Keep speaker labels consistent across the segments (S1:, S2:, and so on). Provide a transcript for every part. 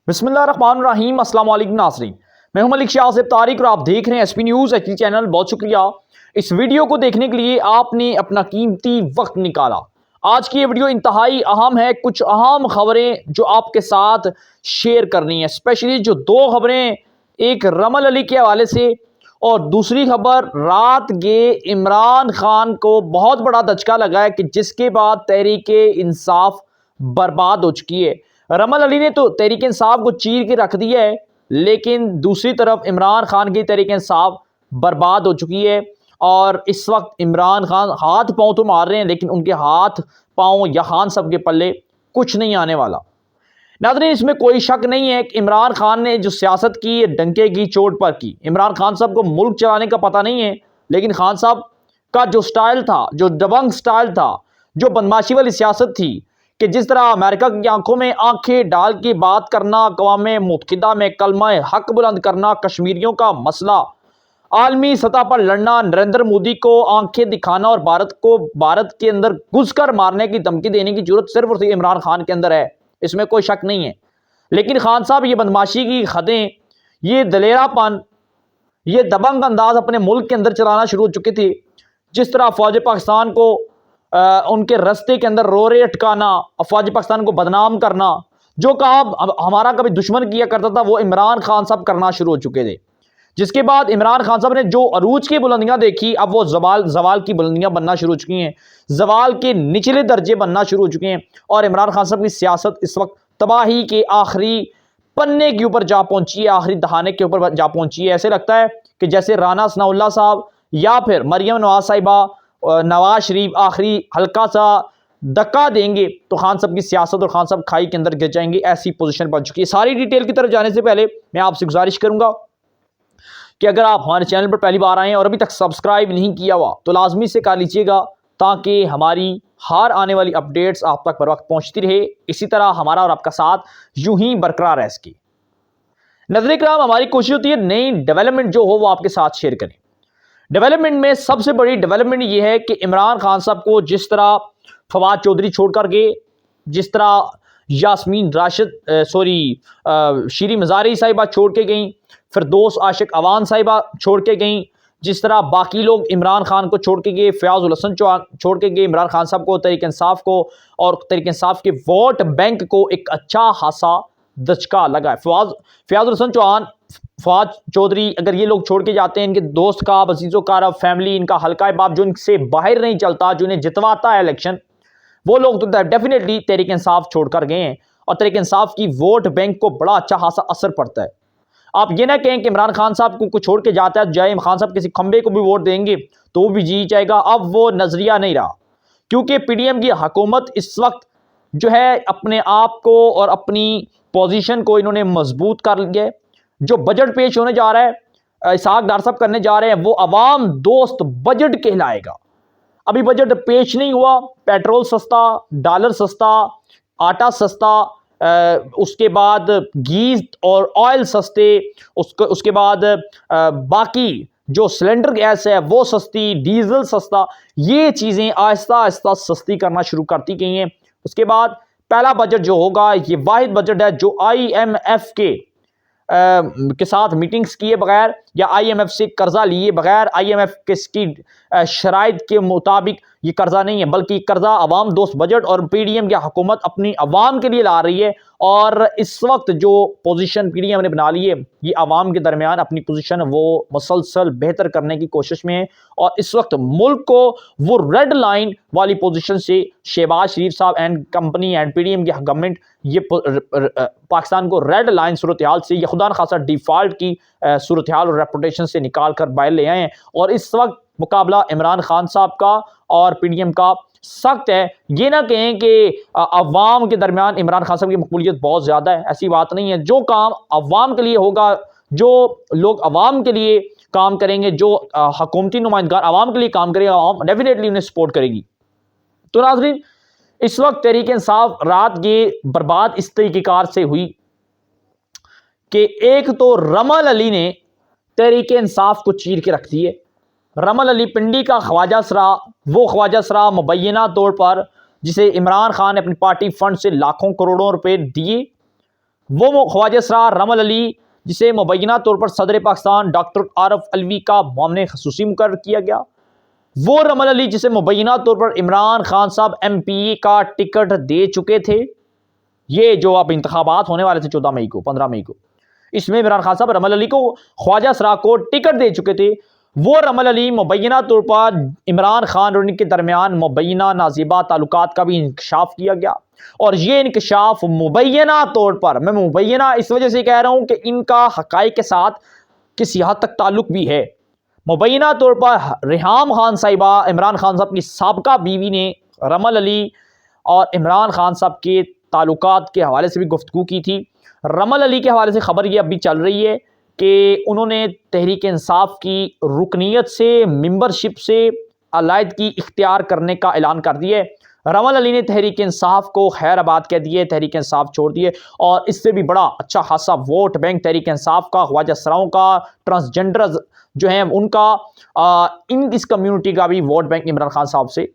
S1: बिस्मिल्लाहिर्रहमानिर्रहीम अस्सलाम वालेकुम नाज़रीन, मैं हूं मलिक शाह सिफ तारिक और आप देख रहे हैं एसपी न्यूज़ एचडी चैनल। बहुत शुक्रिया इस वीडियो को देखने के लिए, आपने अपना कीमती वक्त निकाला। आज की ये वीडियो इंतहाई अहम है। कुछ अहम खबरें जो आपके साथ शेयर करनी है, स्पेशली जो दो खबरें, एक रमल अली के हवाले से और दूसरी खबर रात के इमरान खान को बहुत बड़ा धचका लगा है कि जिसके बाद तहरीके इंसाफ बर्बाद हो चुकी है। रमल अली ने तो तहरीक इंसाफ को चीर के रख दिया है, लेकिन दूसरी तरफ इमरान खान की तहरीक इंसाफ बर्बाद हो चुकी है। और इस वक्त इमरान खान हाथ पांव तो मार रहे हैं, लेकिन उनके हाथ पांव या खान सब के पल्ले कुछ नहीं आने वाला। नाज़रीन, इसमें कोई शक नहीं है कि इमरान खान ने जो सियासत की है डंके की चोट पर की। इमरान खान साहब को मुल्क चलाने का पता नहीं है, लेकिन खान साहब का जो स्टाइल था, जो दबंग स्टाइल था, जो बदमाशी वाली सियासत थी कि जिस तरह अमेरिका की आंखों में आंखें डाल के बात करना, अक़वाम मुत्तहिदा में कलमा हक बुलंद करना, कश्मीरियों का मसला आलमी सतह पर लड़ना, नरेंद्र मोदी को आंखें दिखाना और भारत के अंदर घुसकर मारने की धमकी देने की जरूरत सिर्फ और सिर्फ इमरान खान के अंदर है, इसमें कोई शक नहीं है। लेकिन खान साहब ये बदमाशी की हदें, ये दलेरापन, ये दबंग अंदाज अपने मुल्क के अंदर चलाना शुरू हो चुके थे। जिस तरह फौज पाकिस्तान को उनके रस्ते के अंदर रोरे अटकाना, फौज पाकिस्तान को बदनाम करना, जो काम हमारा कभी दुश्मन किया करता था वो इमरान खान साहब करना शुरू हो चुके थे। जिसके बाद इमरान खान साहब ने जो अरूज की बुलंदियां देखी, अब वो जवाल की बुलंदियां बनना शुरू हो चुकी हैं, जवाल के निचले दर्जे बनना शुरू हो चुके हैं। और इमरान खान साहब की सियासत इस वक्त तबाही के आखिरी पन्ने के ऊपर जा पहुंची है, आखिरी दहाने के ऊपर जा पहुंची है। ऐसे लगता है कि जैसे राना सनाउल्लाह साहब या फिर मरियम नवाज साहिबा, नवाज शरीफ आखिरी हल्का सा धक्का देंगे तो खान साहब की सियासत और खान साहब खाई के अंदर गिर जाएंगे। ऐसी पोजीशन बन चुकी है। सारी डिटेल की तरफ जाने से पहले मैं आपसे गुजारिश करूंगा कि अगर आप हमारे चैनल पर पहली बार आए हैं और अभी तक सब्सक्राइब नहीं किया हुआ तो लाजमी से कर लीजिएगा, ताकि हमारी हर आने वाली अपडेट्स आप तक बर वक्त पहुंचती रहे। इसी तरह हमारा और आपका साथ यूं ही बरकरार रह सके। नजर कराम, हमारी कोशिश होती है नई डेवलपमेंट जो हो वो आपके साथ शेयर करें। डेवलपमेंट में सबसे बड़ी डेवलपमेंट यह है कि इमरान खान साहब को जिस तरह फवाद चौधरी छोड़ कर गए, जिस तरह यास्मीन राशिद शीरी मजारी साहिबा छोड़ के गई, फिरदौस आशिक अवान साहिबा छोड़ के गई, जिस तरह बाकी लोग इमरान खान को छोड़ के गए, फयाजुल हसन चौहान छोड़ के गए, इमरान खान साहब को, तहरीक इंसाफ को और तहरीक इंसाफ के वोट बैंक को एक अच्छा खासा दचका लगा है। फयाजुल हसन चौहान, फवाद चौधरी, अगर ये लोग छोड़ के जाते हैं, इनके दोस्त का, अजीजों का, फैमिली, इनका हल्का बाप जो इनसे बाहर नहीं चलता, जो इन्हें जितवाता है इलेक्शन, वो लोग तो डेफिनेटली तहरीक इंसाफ छोड़कर गए हैं। और तहरीक इंसाफ की वोट बैंक को बड़ा अच्छा खासा असर पड़ता है। आप ये ना कहें कि इमरान खान साहब को छोड़ के जाता है जाए, खान साहब किसी खंबे को भी वोट देंगे तो वो भी जीत जाएगा। अब वो नजरिया नहीं रहा, क्योंकि पीडीएम की हुकूमत इस वक्त जो है अपने आप को और अपनी पोजीशन को इन्होंने मजबूत कर लिया है। जो बजट पेश होने जा रहा है, इसहाक डार साहब करने जा रहे हैं, वो अवाम दोस्त बजट कहलाएगा। अभी बजट पेश नहीं हुआ, पेट्रोल सस्ता, डॉलर सस्ता, आटा सस्ता, उसके बाद घी और ऑयल सस्ते, उसके बाद बाकी जो सिलेंडर गैस है वो सस्ती, डीजल सस्ता, ये चीज़ें आहिस्ता आहिस्ता सस्ती करना शुरू करती गई हैं। उसके बाद पहला बजट जो होगा, ये वाहिद बजट है जो IMF के साथ मीटिंग्स किए बगैर या IMF से कर्जा लिए बगैर, IMF की शराइत के मुताबिक ये कर्जा नहीं है, बल्कि कर्जा अवाम दोस्त बजट और पीडीएम की हुकूमत अपनी अवाम के लिए ला रही है। और इस वक्त जो पोजीशन पीडीएम ने बना ली है, ये अवाम के दरमियान अपनी पोजीशन वो मुसलसल बेहतर करने की कोशिश में है। और इस वक्त मुल्क को वो रेड लाइन वाली पोजीशन से शहबाज शरीफ साहब एंड कंपनी एंड पीडीएम की गवर्नमेंट ये पाकिस्तान को रेड लाइन सूरत हाल से, ये खुदा न खासा डिफॉल्ट की सूरत हाल और रेपुटेशन से निकाल कर बाहर ले आए हैं। और इस वक्त मुकाबला इमरान खान साहब का और पीडीएम का सख्त है। ये ना कहें कि अवाम के दरमियान इमरान खान साहब की मकबूलियत बहुत ज़्यादा है, ऐसी बात नहीं है। जो काम अवाम के लिए होगा, जो लोग अवाम के लिए काम करेंगे, जो हुकूमती नुमाइंदगार अवाम के लिए काम करेंगे, अवाम डेफिनेटली उन्हें सपोर्ट करेगी। तो नाज़रीन, इस वक्त तहरीक इंसाफ रात के बर्बाद इस तरीक़ेकार से हुई कि एक तो रमल अली ने तहरीक इंसाफ को चीर के रख दिए। रमल अली पिंडी का ख्वाजा सरा, वो ख्वाजा सरा मुबैना तौर पर जिसे इमरान खान ने अपनी पार्टी फंड से लाखों करोड़ों रुपए दिए, वो ख्वाजा असरार रमल अली, जिसे मुबैना तौर पर सदर पाकिस्तान डॉक्टर आरफ अलवी का मामले खसूसी मुकर्रर किया गया। वो रमल अली जिसे मुबैना तौर पर इमरान खान साहब MP का टिकट दे चुके थे। ये जो अब इंतखाबात होने वाले थे 14 मई को, 15 मई को, इसमें इमरान खान साहब रमल अली को, ख्वाजा असरार को टिकट दे चुके थे। वो रमल अली मुबैना तौर पर इमरान खान और उनके दरमियान मुबैना नाज़िबा ताल्लुकात का भी इंकशाफ किया गया। और ये इंकशाफ मुबैना तौर पर, मैं मुबैना इस वजह से कह रहा हूं कि इनका हकाइक के साथ किसी हद तक ताल्लुक भी है। मुबैना तौर पर रिहाम खान साहिबा, इमरान खान साहब की साबका बीवी, ने रमल अली और इमरान खान साहब के ताल्लुकात के हवाले से भी गुफ्तगू की थी। रमल अली के हवाले से खबर ये अभी चल रही है कि उन्होंने तहरीक इंसाफ की रुकनीत से, मेंबरशिप से अलायदगी इख्तियार करने का ऐलान कर दिया है। रमल अली ने तहरीक इंसाफ को खैराबाद कह दिए, तहरीक इंसाफ छोड़ दिए, और इससे भी बड़ा अच्छा खासा वोट बैंक तहरीक इंसाफ का, ख्वाजा असराओं का, ट्रांसजेंडर जो हैं उनका, इस कम्युनिटी का भी वोट बैंक इमरान खान साहब से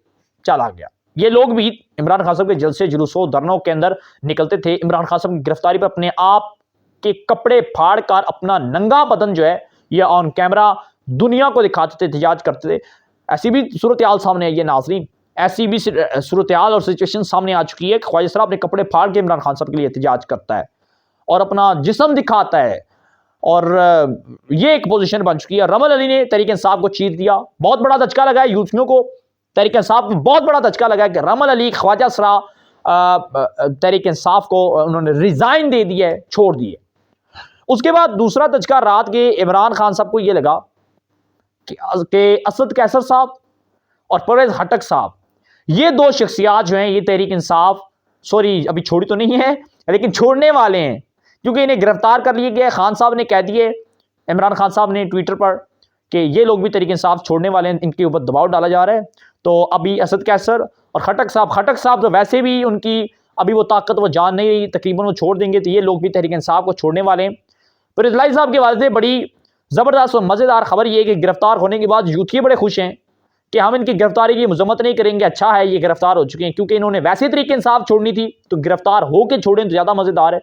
S1: चला गया। ये लोग भी इमरान खान साहब के जलसे, जुलूसों, धरनों के अंदर निकलते थे। इमरान खान साहब की गिरफ्तारी पर अपने आप के कपड़े फाड़ कर अपना नंगा बदन जो है ये ऑन कैमरा दुनिया को दिखाते थे, एहतजाज करते थे। ऐसी भी सूरत हाल सामने आई है नाज़रीन, ऐसी भी सूरत हाल और सिचुएशन सामने आ चुकी है कि ख्वाजा असरार अपने कपड़े फाड़ के इमरान खान साहब के लिए एहतजाज करता है और अपना जिस्म दिखाता है, और ये एक पोजीशन बन चुकी है। रमल अली ने तहरीक इंसाफ को चीर दिया। बहुत बड़ा धचका लगा है यूथियों को, तहरीक इंसाफ में बहुत बड़ा धचका लगा है कि रमल अली, ख्वाजा असरार तहरीक इंसाफ को उन्होंने रिजाइन दे दिया है, छोड़ दिए। उसके बाद दूसरा धचका रात के इमरान खान साहब को यह लगा कि असद कैसर साहब और परवेज हटक साहब, ये दो शख्सियात जो हैं, ये तहरीक इंसाफ अभी छोड़ी तो नहीं है लेकिन छोड़ने वाले हैं, क्योंकि इन्हें गिरफ्तार कर लिया गया। खान साहब ने कह दिए, इमरान खान साहब ने ट्विटर पर, कि ये लोग भी तहरीक इंसाफ छोड़ने वाले हैं, इनके ऊपर दबाव डाला जा रहा है। तो अभी असद कैसर और खटक साहब तो वैसे भी उनकी अभी वो ताकत, वो जान नहीं रही, तकरीबन वो छोड़ देंगे, तो ये लोग भी तहरीक इंसाफ को छोड़ने वाले हैं। पर इजलाई साहब के वाले बड़ी ज़बरदस्त और मज़ेदार खबर ये है कि गिरफ्तार होने के बाद यूथी बड़े खुश हैं कि हम इनकी गिरफ्तारी की मजम्मत नहीं करेंगे, अच्छा है ये गिरफ्तार हो चुके हैं, क्योंकि इन्होंने वैसे तरीके इंसाफ छोड़नी थी, तो गिरफ्तार होकर छोड़ें तो ज़्यादा मज़ेदार है।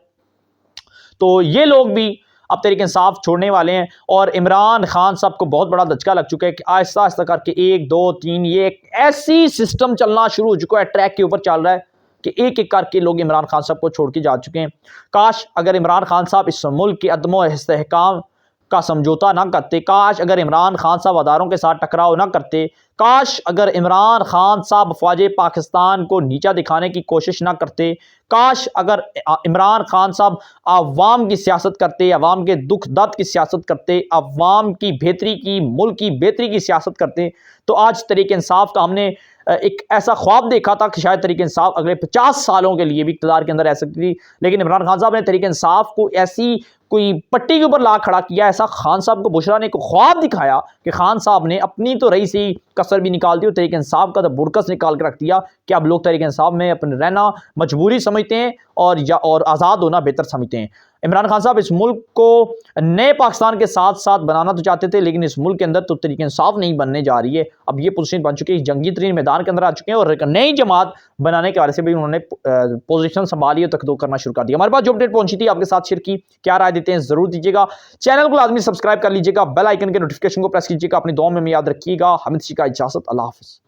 S1: तो ये लोग भी अब तहरीक इंसाफ छोड़ने वाले हैं, और इमरान खान साहब को बहुत बड़ा धचका लग चुका है कि आहिस्ता आहिस्ता करके 1 2 3 ये एक ऐसी सिस्टम चलना शुरू हो चुका है, ट्रैक के ऊपर चल रहा है कि एक एक करके लोग इमरान खान साहब को छोड़ के जा चुके हैं। काश अगर इमरान खान साहब इस मुल्क के अदम इस्तेहकाम का समझौता ना करते, काश अगर इमरान खान साहब अदारों के साथ टकराव ना करते, काश अगर इमरान खान साहब फ़ौज पाकिस्तान को नीचा दिखाने की कोशिश ना करते, काश अगर इमरान खान साहब अवाम की सियासत करते, अवाम के दुख दर्द की सियासत करते, अवाम की बेहतरी की, मुल्क की बेहतरी की सियासत करते, तो आज तहरीक इंसाफ का हमने एक ऐसा ख्वाब देखा था कि शायद तहरीक इंसाफ अगले 50 सालों के लिए भी इक़्तिदार के अंदर रह सकती थी। लेकिन इमरान खान साहब ने तहरीक इंसाफ को ऐसी कोई पट्टी के ऊपर ला खड़ा किया, ऐसा खान साहब को बुशरा ने को ख्वाब दिखाया कि खान साहब ने अपनी तो रही सी कसर भी निकाल दी और तहरीक इंसाफ का तो बुरकस निकाल के रख दिया कि अब लोग तहरीक इंसाफ में अपने रहना मजबूरी समझते हैं और आज़ाद होना बेहतर समझते हैं। इमरान खान साहब इस मुल्क को नए पाकिस्तान के साथ साथ बनाना तो चाहते थे, लेकिन इस मुल्क के अंदर तो तहरीक इंसाफ नहीं बनने जा रही है। अब ये पोजीशन बन चुकी है, जंगी तरीन मैदान के अंदर आ चुके हैं, और एक नई जमात बनाने के बारे से भी उन्होंने पोजीशन संभाली और तकदो करना शुरू कर दिया। हमारे पास जो अपडेट पहुंची थी आपके साथ शेयर की, क्या राय देते हैं जरूर दीजिएगा। चैनल को लाजमी सब्सक्राइब कर लीजिएगा, बेल आइकन के नोटिफिकेशन को प्रेस कीजिएगा। अपनी दुआ में याद रखिएगा। हामिद शी का इजाजत, अल्लाह हाफिज़।